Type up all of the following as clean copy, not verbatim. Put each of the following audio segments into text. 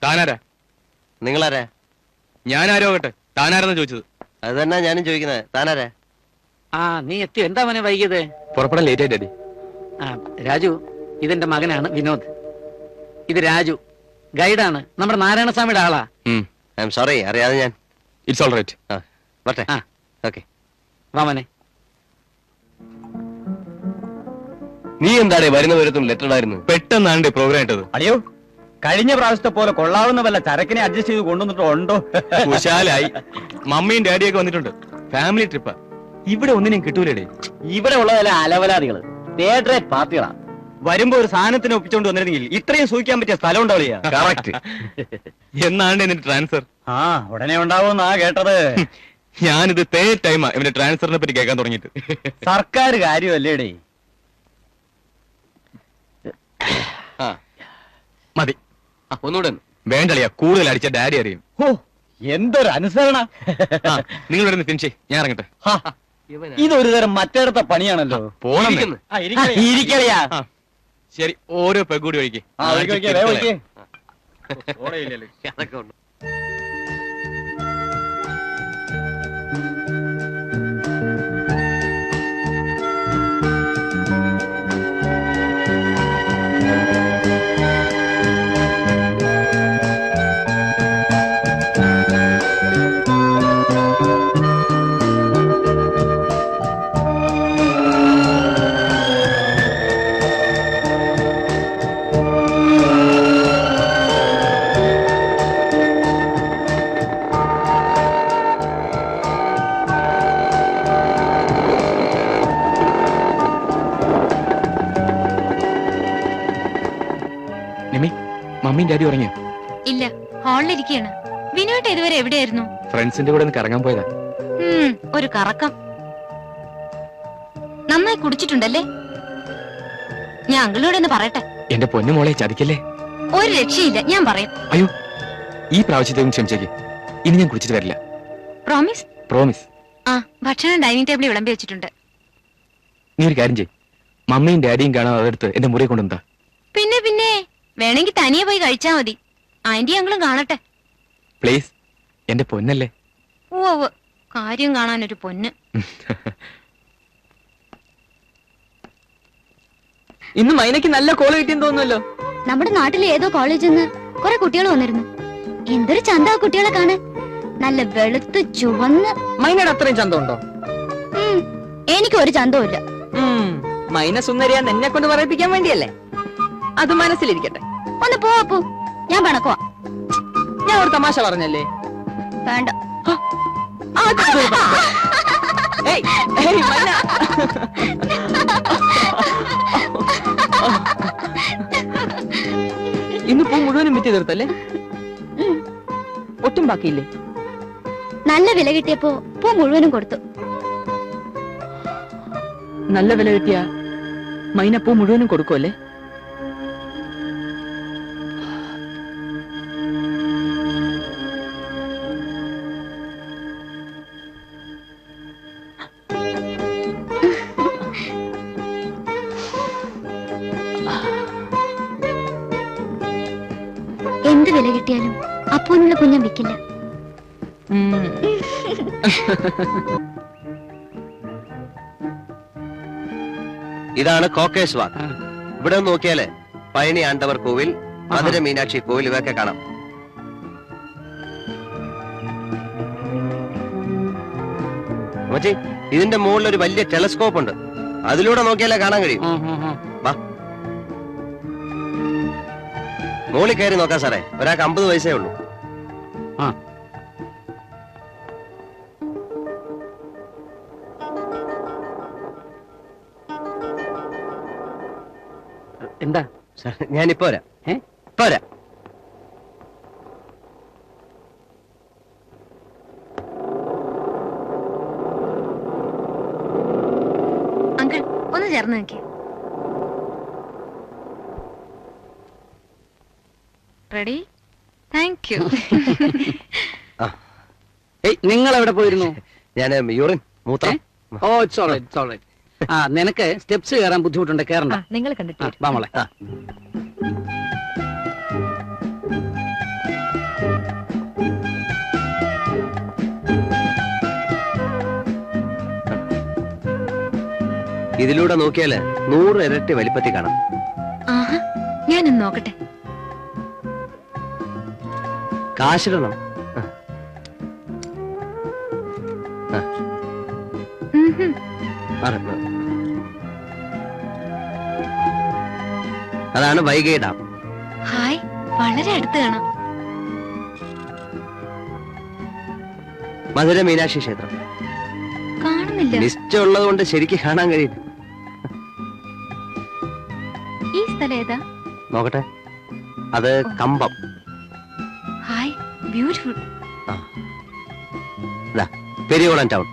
താനാരാ? നിങ്ങളാരാ? ഞാനാരോ കേട്ടെ, താനാരെന്ന് ചോദിച്ചത്. അത് തന്നെ ഞാനും ചോദിക്കുന്നത്, താനാരാ? നീ എത്തി. എന്താ മോനെ വൈകിയത്? പുറപ്പെടാൻ ലേറ്റ് ആയിട്ട്. രാജു, ഇതെന്റെ മകനാണ് വിനോദ്. ഇത് രാജു, ഗൈഡാണ്, നമ്മുടെ നാരായണസ്വാമിയുടെ ആളാ. ഐ എം സോറി, അറിയാതെ ഞാൻ. It's all right. വരട്ടെ. ഓക്കെ, വാ മോനെ. നീ എന്താണ് വരുന്ന വരത്തും ലെറ്റർ ആയിരുന്നു? പെട്ടെന്നാണ് പ്രോഗ്രാം ഇട്ടത്. അടിയോ, കഴിഞ്ഞ പ്രാവശ്യത്തെ പോലെ കൊള്ളാവുന്ന വല്ല ചരക്കിനെ അഡ്ജസ്റ്റ് ചെയ്ത് കൊണ്ടുവന്നിട്ടുണ്ടോ? കുശാലായി. മമ്മിയും ഡാഡിയൊക്കെ വന്നിട്ടുണ്ട്. ഫാമിലി ട്രിപ്പാ. ഇവിടെ ഒന്നിനും കിട്ടൂലേ. ഇവിടെ ഉള്ളതല്ല അലവലാദികള്, തേർഡ് റേറ്റ് പാർട്ടികളാ. വരുമ്പോ ഒരു സാധനത്തിന് ഒപ്പിച്ചോണ്ട് വന്നിരുന്നെങ്കിൽ ഇത്രയും സൂക്ഷിക്കാൻ പറ്റിയ സ്ഥലം ഉണ്ടാവില്ല. കറക്റ്റ്. എന്നാണ് എന്നിട്ട് ട്രാൻസ്ഫർ? ഉടനെ ഉണ്ടാവുമെന്നാ കേട്ടത്. ഞാനിത് തേർഡ് ടൈമാ ഇവന്റെ ട്രാൻസ്ഫറിനെ പറ്റി കേൾക്കാൻ തുടങ്ങിയിട്ട്. സർക്കാർ കാര്യമല്ലേടേ. മതി, ഒന്നുകൂടെ. വേണ്ടളിയാ, കൂടുതൽ അടിച്ച ഡാഡി അറിയും. ഓ, എന്തൊരു അനുസരണ. നിങ്ങൾ ഇവിടെ ഫിനിഷ്, ഞാൻ ഇറങ്ങട്ടെ. ഇതൊരു തരം മറ്റേടത്തെ പണിയാണല്ലോ. പോണം. ഇരിക്കറിയാ. ശരി, ഓരോ പെഗ്കൂടി ഒഴിക്കേ. അതൊക്കെ ഉണ്ട്. മമ്മിയും ഡാഡി ഉറങ്ങിയോ? ഇല്ല, ഹാളിലിരിക്കുകയാണ്. വിനോട്ട് ഇതുവരെ എവിടെയായിരുന്നു? ഫ്രണ്ട്സിന്റെ കൂടെ ഒന്ന് കറങ്ങാൻ പോയതാ. ഒരു കറക്കം. നന്നായി കുടിച്ചിട്ടുണ്ടല്ലേ? ഞാൻ അങ്കിളിനോട് ഒന്ന് പറയട്ടെ. എന്റെ പൊന്നു മോളെ ചതിക്കല്ലേ. ഒരു രക്ഷയില്ല, ഞാൻ പറയും. അയ്യോ, ഈ പ്രാവശ്യത്തേക്കും ക്ഷമിച്ചേക്ക്. ഇനി ഞാൻ കുടിച്ചിട്ട് വരില്ല. പ്രോമിസ്? പ്രോമിസ്. ഭക്ഷണം ഡൈനിങ് ടേബിളിൽ വിളമ്പി വെച്ചിട്ടുണ്ട്. നീ ഒരു കാര്യം ചെയ്യ്, മമ്മിയും ഡാഡിയും കാണാൻ അതെടുത്ത് എന്റെ മുറിയെ കൊണ്ടുവന്നാ. പിന്നെ പിന്നെ വേണമെങ്കിൽ തനിയെ പോയി കഴിച്ചാ മതി. ആന്റി അങ്കിളും കാണട്ടെ പ്ലീസ്. എന്റെ പൊന്നല്ലേ. ഓ, കാര്യം കാണാനൊരു പൊന്ന്. ഇന്ന് മൈനയ്ക്ക് നല്ല കോള് കിട്ടിയെന്ന് തോന്നുന്നല്ലോ. നമ്മുടെ നാട്ടിലെ ഏതോ കോളേജിൽ നിന്ന് കുറെ കുട്ടികൾ വന്നിരുന്നു. എന്തൊരു ചന്ത ആ കുട്ടികളെ കാണാൻ. നല്ല വെളുത്ത് ചുവന്ന്. മൈനയുടെ അത്രയും ചന്തമുണ്ടോ? എനിക്ക് ഒരു ചന്തവും ഇല്ല. മൈന സുന്ദരിയാ എന്നെ കൊണ്ട് പറയിപ്പിക്കാൻ വേണ്ടിയല്ലേ? അത് മനസ്സിലിരിക്കട്ടെ. ഒന്ന് പോ അപ്പു, ഞാൻ പണക്കുവാ. ഞാൻ ഒരു തമാശ പറഞ്ഞല്ലേ. വേണ്ട. ഇന്ന് പൂ മുഴുവനും വിറ്റ് തീർത്തല്ലേ? ഒട്ടും ബാക്കിയില്ലേ? നല്ല വില കിട്ടിയപ്പോ പൂ മുഴുവനും കൊടുത്തു. നല്ല വില കിട്ടിയ മൈന പൂ മുഴുവനും കൊടുക്കുമല്ലേ? എന്ത് വില കിട്ടിയാലും അപ്പൂനുള്ള കുഞ്ഞം വിൽക്കില്ല. ഇതാണ് കോക്കേഴ്സ് വാക്ക്. ഇവിടെ നോക്കിയാല് പഴനി ആണ്ടവർ കോവിൽ, മധുര മീനാക്ഷി കോവിൽ ഇവയൊക്കെ കാണാം. മച്ചി, ഇതിന്റെ മുകളിൽ ഒരു വലിയ ടെലസ്കോപ്പ് ഉണ്ട്. അതിലൂടെ നോക്കിയാലേ കാണാൻ കഴിയും. വാ, മുകളിൽ കയറി നോക്കാം സാറേ. ഒരാൾക്ക് 50 പൈസയേ ഉള്ളൂ. എന്താ? ഞാനിപ്പോ വരാം. പോരാ. അങ്കിൾ ഒന്ന് ചേർന്ന് നിൽക്കേ. റെഡി? Thank you. നിങ്ങൾ എവിടെ പോയിരുന്നു? ഞാൻ യൂറിൻ മൂത്രം. ഓ, it's all right, it's all right. നിനക്ക് സ്റ്റെപ്സ് കയറാൻ ബുദ്ധിമുട്ടുണ്ട്, കയറണ്ട. നിങ്ങൾ കണ്ടിട്ട് വാ മോളെ. ഇതിലൂടെ നോക്കിയാല് 100 ഇരട്ടി വലിപ്പത്തിൽ കാണാം. ആഹാ, ഞാനൊന്ന് നോക്കട്ടെ. കാശിടണം. ഉഹും. അതാണ് വൈഗൈ ഡാം. ഹായ്, വളരെ അടുത്ത് കാണാം. മധുര മീനാക്ഷി ക്ഷേത്രം. കാണുന്നില്ല. നിശ്ചയുള്ളത് കൊണ്ട് ശരിക്കും കാണാൻ കഴിയില്ല. ഈ സ്ഥലം ഏതാ? നോക്കട്ടെ. അത് കമ്പം. Hi, beautiful. പെരിയോളം ടൗൺ.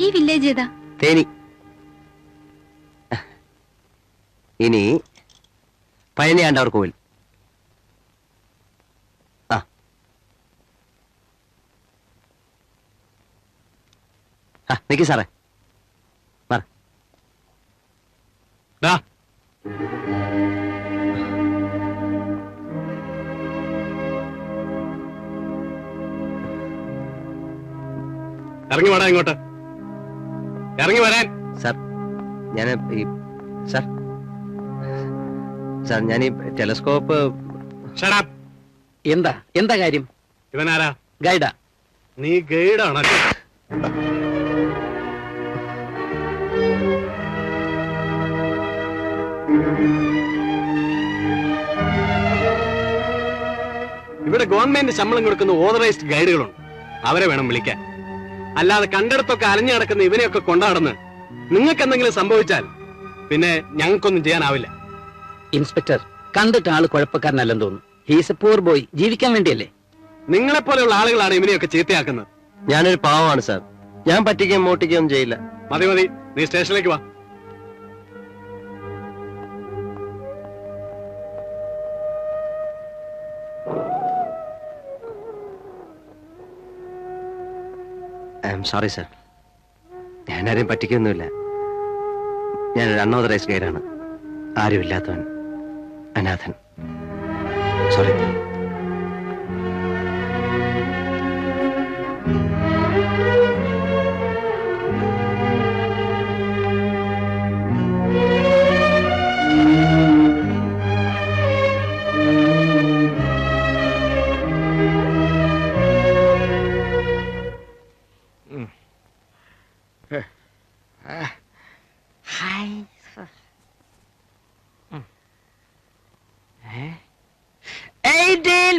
ഈ വില്ലേജ് ഏതാ? തേനി. ഇനി പഴനി ആണ്ടവർ കോവിൽ. നിക്ക് സാറേ. ഇറങ്ങി വേടാ ഇങ്ങോട്ട്. ഇറങ്ങി വരാൻ. സാർ ഞാൻ സാർ ഞാൻ ഈ ടെലസ്കോപ്പ്. എന്താ കാര്യം? ഇവനാരാ? ഗൈഡാ. നീ ഗൈഡാണല്ലോ. ഇവിടെ ഗവൺമെന്റ് ശമ്പളം കൊടുക്കുന്ന ഓതറൈസ്ഡ് ഗൈഡുകളുണ്ട്. അവരെ വേണം വിളിക്കാൻ. അല്ലാതെ കണ്ടിടത്തൊക്കെ അലഞ്ഞു നടക്കുന്ന ഇവനെയൊക്കെ കൊണ്ടാടുന്ന് നിങ്ങൾക്ക് എന്തെങ്കിലും സംഭവിച്ചാൽ പിന്നെ ഞങ്ങൾക്കൊന്നും ചെയ്യാനാവില്ല. ഇൻസ്പെക്ടർ, കണ്ടിട്ട് ആള് കുഴപ്പക്കാരനല്ലെന്ന് തോന്നുന്നു. He's A poor boy. ജീവിക്കാൻ വേണ്ടിയല്ലേ? നിങ്ങളെപ്പോലെയുള്ള ആളുകളാണ് ഇവനെയൊക്കെ ചീത്തയാക്കുന്നത്. ഞാനൊരു പാവമാണ് സാർ. ഞാൻ പറ്റിക്കുകയും മോട്ടിക്കുകയും ചെയ്യില്ല. മതി മതി, നീ സ്റ്റേഷനിലേക്ക് വാ. I'm sorry sir. ഞാനാരെയും പറ്റിക്കൊന്നുമില്ല. ഞാനൊരു അൺഓതറൈസ്ഡ് ഗൈഡാണ്. ആരുമില്ലാത്തവൻ, അനാഥൻ. Sorry.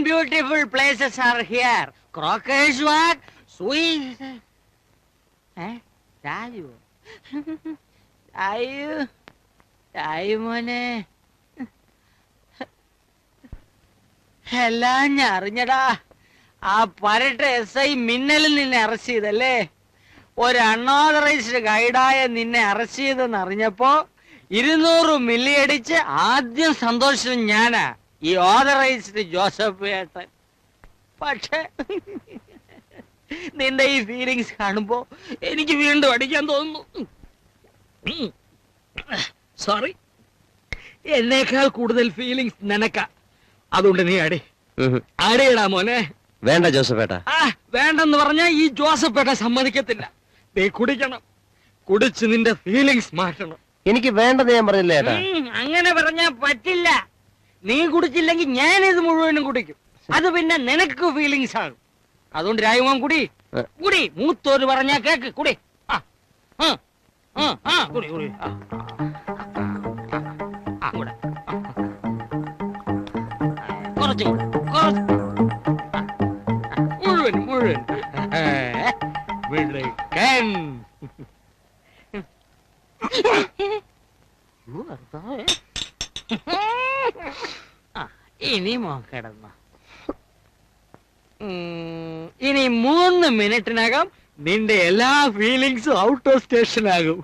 Beautiful places are here. Crocus Walk, sweet. Dayu. Dayu മോനെ. എല്ലാം ഞാൻ അറിഞ്ഞടാ. ആ പരട്ട SI മിന്നലിൽ നിന്നെ അറസ്റ്റ് ചെയ്തല്ലേ? ഒരു അൺഓതറൈസ്ഡ് ഗൈഡായ നിന്നെ അറസ്റ്റ് ചെയ്തെന്ന് അറിഞ്ഞപ്പോ 200 മില്ലി അടിച്ച് ആദ്യം സന്തോഷം ഞാനാ, ഈ ഓതറൈസ്ഡ് ജോസഫ് ഏട്ടൻ. പക്ഷെ നിന്റെ ഈ ഫീലിങ്സ് കാണുമ്പോ എനിക്ക് വീണ്ടും അടിക്കാൻ തോന്നുന്നു. സോറി, എന്നേക്കാൾ കൂടുതൽ ഫീലിങ്സ് നിനക്ക. അതുകൊണ്ട് നീ അടിയടാ മോനെ. വേണ്ട ജോസഫ് ഏട്ടാ. വേണ്ടെന്ന് പറഞ്ഞാ ഈ ജോസഫ് ഏട്ട സമ്മതിക്കത്തില്ല. നീ കുടിക്കണം. കുടിച്ച് നിന്റെ ഫീലിങ്സ് മാറ്റണം. എനിക്ക് വേണ്ടത് ഞാൻ പറഞ്ഞില്ല ഏട്ടാ. അങ്ങനെ പറഞ്ഞാ പറ്റില്ല. നീ കുടിച്ചില്ലെങ്കിൽ ഞാൻ ഇത് മുഴുവനും കുടിക്കും. അത് പിന്നെ നിനക്ക് ഫീലിങ്സ് ആകും. അതുകൊണ്ട് രായുമോൻ കുടി. കുടി, മൂത്തോര് പറഞ്ഞാ കേക്ക്. കുടി. കുടി കുടി. കുറച്ചും മുഴുവൻ മുഴുവൻ വിളിക്കൻ. ഇനി മോക്കിടന്ന. ഇനി 3 മിനിറ്റിനകം നിന്റെ എല്ലാ ഫീലിങ്സും ഔട്ട് ഓഫ് സ്റ്റേഷൻ ആകും.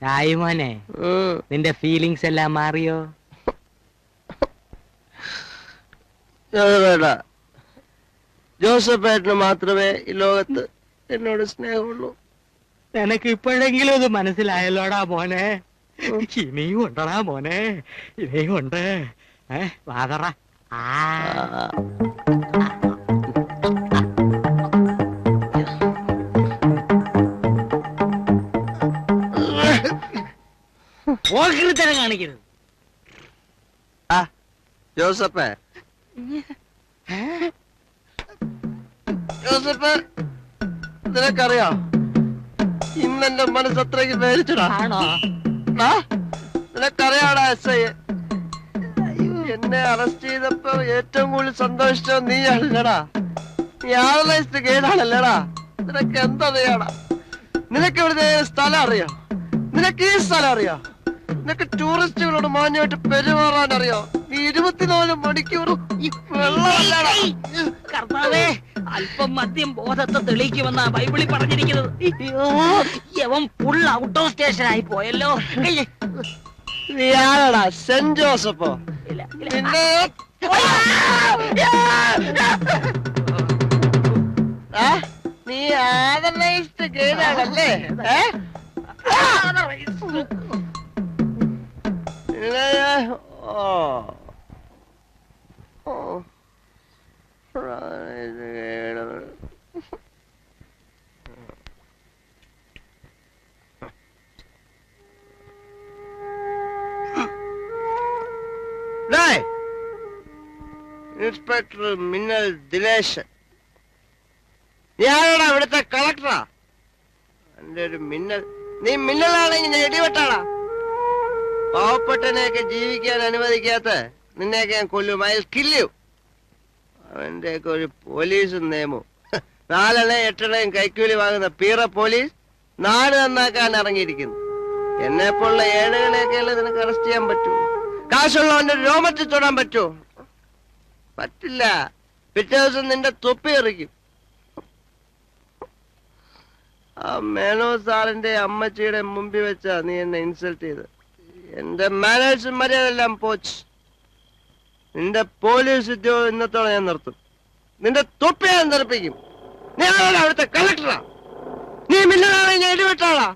രായു മോനെ, നിന്റെ ഫീലിങ്സ് എല്ലാം മാറിയോ? ജോസഫ് ഏട്ടന് മാത്രമേ ഈ ലോകത്ത് എന്നോട് സ്നേഹമുള്ളൂ. നിനക്ക് ഇപ്പോഴെങ്കിലും ഇത് മനസ്സിലായല്ലോടാ മോനെ. ഇനിയും ഉണ്ടടാ മോനെ, ഇനിയും ഉണ്ട്. വാതറ. പോകൃത്തരം കാണിക്കരുത്. ജോസഫ്, ജോസഫ്, നിനക്കറിയോ ഇന്നെന്റെ മനസ്സത്രയ്ക്ക് പേരിച്ചടാ. നിനക്കറിയാടാ എസ് ഐ, എന്നെ അറസ്റ്റ് ചെയ്തപ്പോ ഏറ്റവും കൂടുതൽ സന്തോഷിച്ചോ നീയാണല്ലേടാ. നീ ആനലൈസ്ഡ് കേടാണല്ലേടാ. നിനക്ക് എന്തറിയാടാ? നിനക്ക് ഇവിടുത്തെ സ്ഥലം അറിയോ? നിനക്ക് ഈ സ്ഥലം അറിയോ? നിനക്ക് ടൂറിസ്റ്റുകളോട് മാന്യമായിട്ട് പെരുമാറാൻ അറിയോ? നീ 24 മണിക്കൂറും വെള്ളമല്ലേടാ. കർത്താവേ, അല്പം മദ്യം ബോധത്തെ തെളിയിക്കുമെന്നാ ബൈബിളിൽ പറഞ്ഞിരിക്കുന്നത്. യവൻ ഫുൾ ഔട്ട് ഓഫ് സ്റ്റേഷൻ ആയി പോയല്ലോ. നീ ആരാടാ? സെന്റ് ജോസഫോ? നിന്നെ നീ ആദർശ കേടാണല്ലേ? ഇൻസ്പെക്ടർ മിന്നൽ ദിനേശൻ, ഞാനാടാ ഇവിടുത്തെ കളക്ടറാ. എന്റെ ഒരു മിന്നൽ. നീ മിന്നലാണെങ്കിൽ ഞാൻ ഇടിവെട്ടാടാ. പാവപ്പെട്ടനെയൊക്കെ ജീവിക്കാൻ അനുവദിക്കാത്ത നിന്നെയൊക്കെ ഞാൻ കൊല്ലും. I will kill you. അവന്റെയൊക്കെ ഒരു പോലീസും നിയമവും. 4 8 കൈക്കൂലി വാങ്ങുന്ന പീറ പോലീസ് നാട് നന്നാക്കാൻ ഇറങ്ങിയിരിക്കുന്നു. എന്നെ പോലുള്ള ഏഴുകളെയൊക്കെയല്ലേ നിനക്ക് അറസ്റ്റ് ചെയ്യാൻ പറ്റൂ? കാശുള്ളവന്റെ രോമത്തിൽ തൊടാൻ പറ്റുമോ? പറ്റില്ല. പിറ്റേ ദിവസം നിന്റെ തൊപ്പി എറിക്കും. ആ മേനോ സാറിന്റെ അമ്മച്ചിയുടെ മുമ്പിൽ വെച്ചാ നീ എന്നെ ഇൻസൾട്ട് ചെയ്ത്. എന്റെ മാനേഴ്സും മര്യാദെല്ലാം പോച്ച്. നിന്റെ പോലീസ് ഉദ്യോഗം ഇന്നത്തോടെ ഞാൻ നിർത്തും. നിന്റെ തൊപ്പി ഞാൻ തെറിപ്പിക്കും. നീ അവിടുത്തെ കളക്ടറാ. നീ മിന്നലാണെങ്കിൽ ഞാൻ ഇടിവെട്ടാളാ.